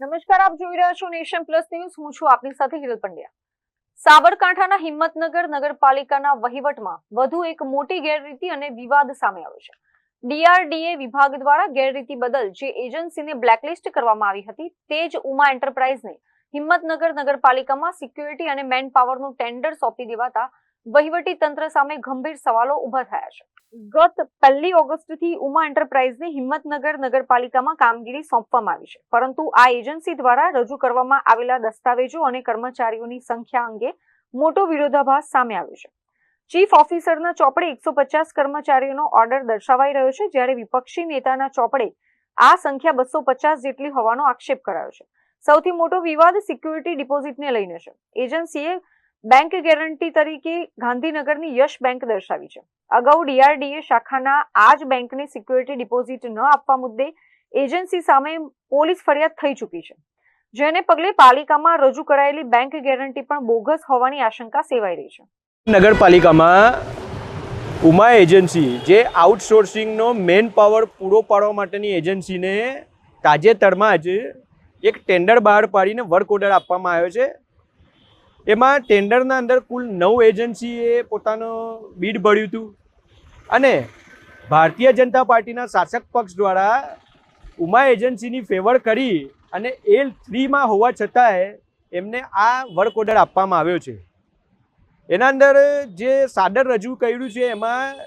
નમસ્કાર, આપ જોઈ રહ્યા છો નેશન પ્લસ ન્યૂઝ. હું છું આપની સાથે હિરલ પંડ્યા. સાબરકાંઠાના હિંમતનગર નગરપાલિકાના વહીવટમાં વધુ એક મોટી ગેરરીતિ અને વિવાદ સામે આવ્યો છે. ડીઆરડીએ વિભાગ દ્વારા ગેરરીતિ બદલ જે એજન્સીને બ્લેકલિસ્ટ કરવામાં આવી હતી તે જ ઉમા એન્ટરપ્રાઇઝને હિંમતનગર નગરપાલિકામાં સિક્યુરિટી અને મેન પાવરનું ટેન્ડર સોંપી દેવાતા વહીવટી તંત્ર સામે ગંભીર સવાલો ઉભા થયા છે. ગત 1 ઓગસ્ટથી ઉમા એન્ટરપ્રાઇઝને હિંમતનગર નગરપાલિકામાં કામગીરી સોંપવામાં આવી છે, પરંતુ આ એજન્સી દ્વારા રજૂ કરવામાં આવેલા દસ્તાવેજો અને કર્મચારીઓની સંખ્યા અંગે મોટો વિરોધાભાસ સામે આવ્યો છે. ચીફ ઓફિસરના ચોપડે 150 કર્મચારીઓનો ઓર્ડર દર્શાવાઈ રહ્યો છે, જ્યારે વિપક્ષી નેતાના ચોપડે આ સંખ્યા 250 જેટલી હોવાનો આક્ષેપ કરાયો છે. સૌથી મોટો વિવાદ સિક્યુરિટી ડિપોઝિટને લઈને છે. એજન્સીએ બેંક ગેરંટી તરીકે ગાંધીનગરની યશ બેંક દર્શાવી છે. અગાઉ ડીઆરડીએ શાખાના આ જ બેંકને સિક્યુરિટી ડિપોઝિટ ન આપવા મુદ્દે એજન્સી સામે પોલીસ ફરિયાદ થઈ ચૂકી છે, જેને પગલે પાલિકામાં રજૂ કરાયેલી બેંક ગેરંટી પણ બોગસ હોવાની આશંકા સેવાઈ રહી છે. નગરપાલિકામાં ઉમા એજન્સી જે આઉટસોર્સિંગનો મેન પાવર પૂરો પાડવા માટેની એજન્સીને તાજેતરમાં જ એક ટેન્ડર બહાર પાડીને વર્ક ઓર્ડર આપવામાં આવ્યો છે. એમાં ટેન્ડરના અંદર કુલ 9 એજન્સીએ પોતાનો બીડ ભર્યું હતું અને ભારતીય જનતા પાર્ટીના શાસક પક્ષ દ્વારા ઉમા એજન્સીની ફેવર કરી અને L3માં હોવા છતાંય એમને આ વર્ક ઓર્ડર આપવામાં આવ્યો છે. એના અંદર જે સાદર રજૂ કર્યું છે એમાં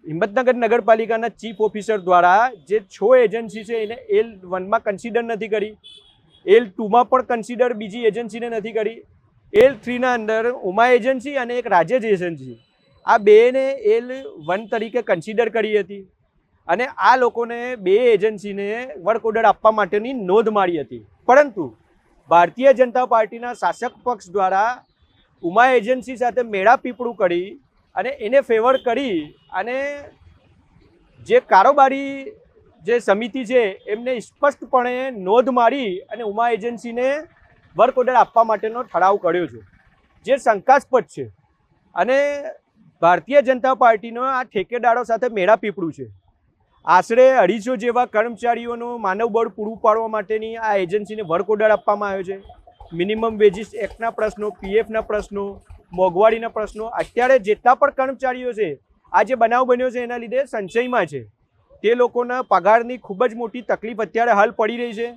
હિંમતનગર નગરપાલિકાના ચીફ ઓફિસર દ્વારા જે 6 એજન્સી છે એને L1માં કન્સિડર નથી કરી, L2માં પણ કન્સિડર બીજી એજન્સીને નથી કરી, L3ના અંદર ઉમા એજન્સી અને એક રાજેશ એજન્સી આ બેને L1 તરીકે કન્સિડર કરી હતી અને આ લોકોને 2 એજન્સીને વર્ક ઓર્ડર આપવા માટેની નોંધ મારી હતી. પરંતુ ભારતીય જનતા પાર્ટીના શાસક પક્ષ દ્વારા ઉમા એજન્સી સાથે મેળાપીપળું કરી અને એને ફેવર કરી અને જે કારોબારી જે સમિતિ છે એમને સ્પષ્ટપણે નોંધ મારી અને ઉમા એજન્સીને વર્ક ઓર્ડર આપવા માટેનો ઠરાવ કર્યો છે, જે શંકાસ્પદ છે. અને ભારતીય જનતા પાર્ટીનો આ ઠેકેદારો સાથે મેળાપીપળું છે. આશરે 250 જેવા કર્મચારીઓનું માનવબળ પૂરું પાડવા માટેની આ એજન્સીને વર્ક ઓર્ડર આપવામાં આવ્યો છે. મિનિમમ વેજીસ એક્ટના પ્રશ્નો, પીએફના પ્રશ્નો, મોંઘવારીના પ્રશ્નો, અત્યારે જેટલા પણ કર્મચારીઓ છે આ જે બનાવ બન્યો છે એના લીધે સંશયમાં છે. તે લોકોના પગારની ખૂબ જ મોટી તકલીફ અત્યારે હાલ પડી રહી છે.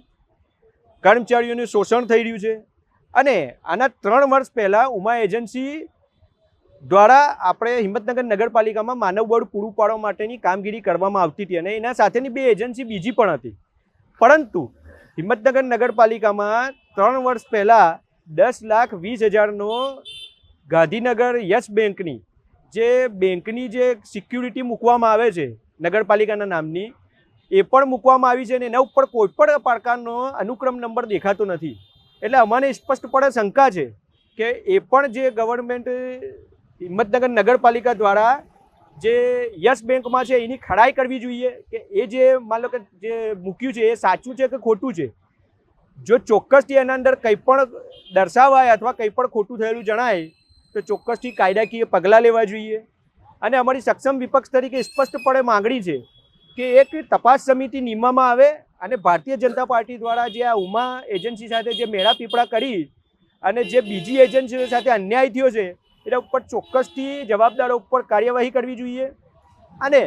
કર્મચારીઓનું શોષણ થઈ રહ્યું છે અને આના 3 વર્ષ પહેલાં ઉમા એજન્સી દ્વારા આપણે હિંમતનગર નગરપાલિકામાં માનવબળ પૂરું પાડવા માટેની કામગીરી કરવામાં આવતી હતી અને એના સાથેની 2 એજન્સી બીજી પણ હતી. પરંતુ હિંમતનગર નગરપાલિકામાં 3 વર્ષ પહેલાં 10,20,000નો ગાંધીનગર યશ બેંકની જે બેંકની જે સિક્યુરિટી મૂકવામાં આવે છે નગરપાલિકાના નામની એ પણ મૂકવામાં આવી છે અને એના ઉપર કોઈ પણ પ્રકારનો અનુક્રમ નંબર દેખાતો નથી. એટલે અમને સ્પષ્ટપણે શંકા છે કે એ પણ જે ગવર્મેન્ટ હિંમતનગર નગરપાલિકા દ્વારા જે યસ બેંકમાં છે એની ખરાઈ કરવી જોઈએ કે એ જે માનો કે જે મૂક્યું છે એ સાચું છે કે ખોટું છે. જો ચોક્કસથી એના અંદર કંઈ પણ દર્શાવાય અથવા કંઈ પણ ખોટું થયેલું જણાય તો ચોક્કસથી કાયદાકીય પગલાં લેવા જોઈએ. અને અમારી સક્ષમ વિપક્ષ તરીકે સ્પષ્ટપણે માગણી છે કે એક તપાસ સમિતિ નિમવામાં આવે અને ભારતીય જનતા પાર્ટી દ્વારા જે આ ઉમા એજન્સી સાથે જે મેળાપીપળા કરી અને જે બીજી એજન્સીઓ સાથે અન્યાય થયો છે એના ઉપર ચોક્કસથી જવાબદારો ઉપર કાર્યવાહી કરવી જોઈએ. અને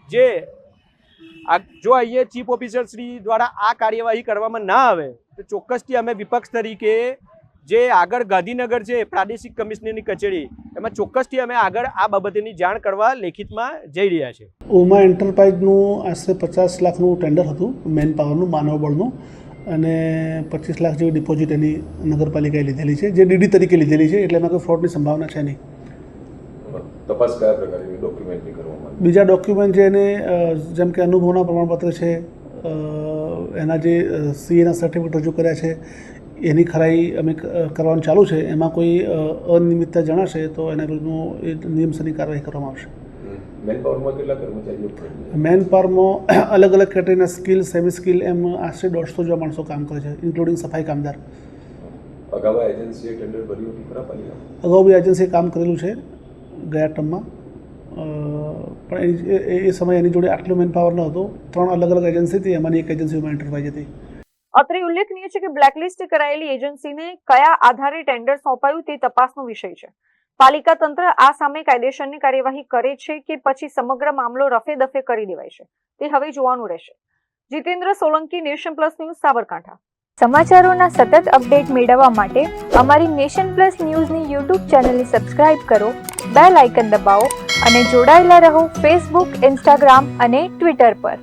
જે જો અહીંયા ચીફ ઓફિસર શ્રી દ્વારા આ કાર્યવાહી કરવામાં ના આવે તો ચોક્કસથી અમે વિપક્ષ તરીકે જે આગળ ગાંધીનગર છે પ્રાદેશિક કમિશનરની કચેરી એમાં ચોક્કસથી અમે આગળ આ બાબતેની જાણ કરવા લેખિતમાં જઈ રહ્યા છે. ઉમા એન્ટરપ્રાઇઝનું આશરે 50 લાખનું ટેન્ડર હતું મેન પાવરનું, માનવબળનું, અને 25 લાખ જેવી ડિપોઝિટ એની નગરપાલિકાએ લીધેલી છે, જે ડીડી તરીકે લીધેલી છે, એટલે એમાં કોઈ ફ્રોડની સંભાવના છે નહીં. તપાસ કયા પ્રકારની ડોક્યુમેન્ટની કરવામાં? બીજા ડોક્યુમેન્ટ જે એને જેમ કે અનુભવના પ્રમાણપત્ર છે, એના જે સીએના સર્ટિફિકેટ રજૂ કર્યા છે એની ખરાઈ અમે કરવાનું ચાલુ છે. એમાં કોઈ અનિયમિતતા જણાશે તો એના વિરુદ્ધનું નિયમસરની કાર્યવાહી કરવામાં આવશે. મેન પાવરમાં કેટલા કર્મચારીઓ? મેન પાવરમાં અલગ અલગ કેટેગરીના સ્કિલ, સેમી સ્કિલ એમ આશરે 150 જેવા માણસો કામ કરે છે, ઇન્ક્લુડિંગ સફાઈ કામદાર. અગાઉ એજન્સીએ ટેન્ડર ભર્યું હતું ખરા પાલિકામાં? અગાઉ બી એજન્સીએ કામ કરેલું છે ગયા ટર્મમાં, પણ એ સમયે એની જોડે આટલું મેન પાવર ન હતો. 3 અલગ અલગ એજન્સી હતી, એમાંની એક એજન્સી ઉમા એન્ટરપ્રાઇઝ હતી. અત્રે ઉલ્લેખનીય છે કે બ્લેકલિસ્ટ કરાયેલી એજન્સીને કયા આધારે ટેન્ડર સોંપાયું તે તપાસનો વિષય છે. પાલિકા તંત્ર આ સામે કાયદેસરની કાર્યવાહી કરે છે કે પછી સમગ્ર મામલો રફે દફે કરી દેવાય છે તે હવે જોવાનું રહેશે. Jitendra Solanki, Nation Plus News, Sabarkantha. સમાચારોના સતત અપડેટ મેળવવા માટે અમારી નેશન પ્લસ ન્યૂઝની યુટ્યુબ ચેનલને સબસ્ક્રાઇબ કરો, બેલ આઇકન દબાવો અને જોડાયેલા રહો ફેસબુક, ઇન્સ્ટાગ્રામ અને ટ્વિટર પર.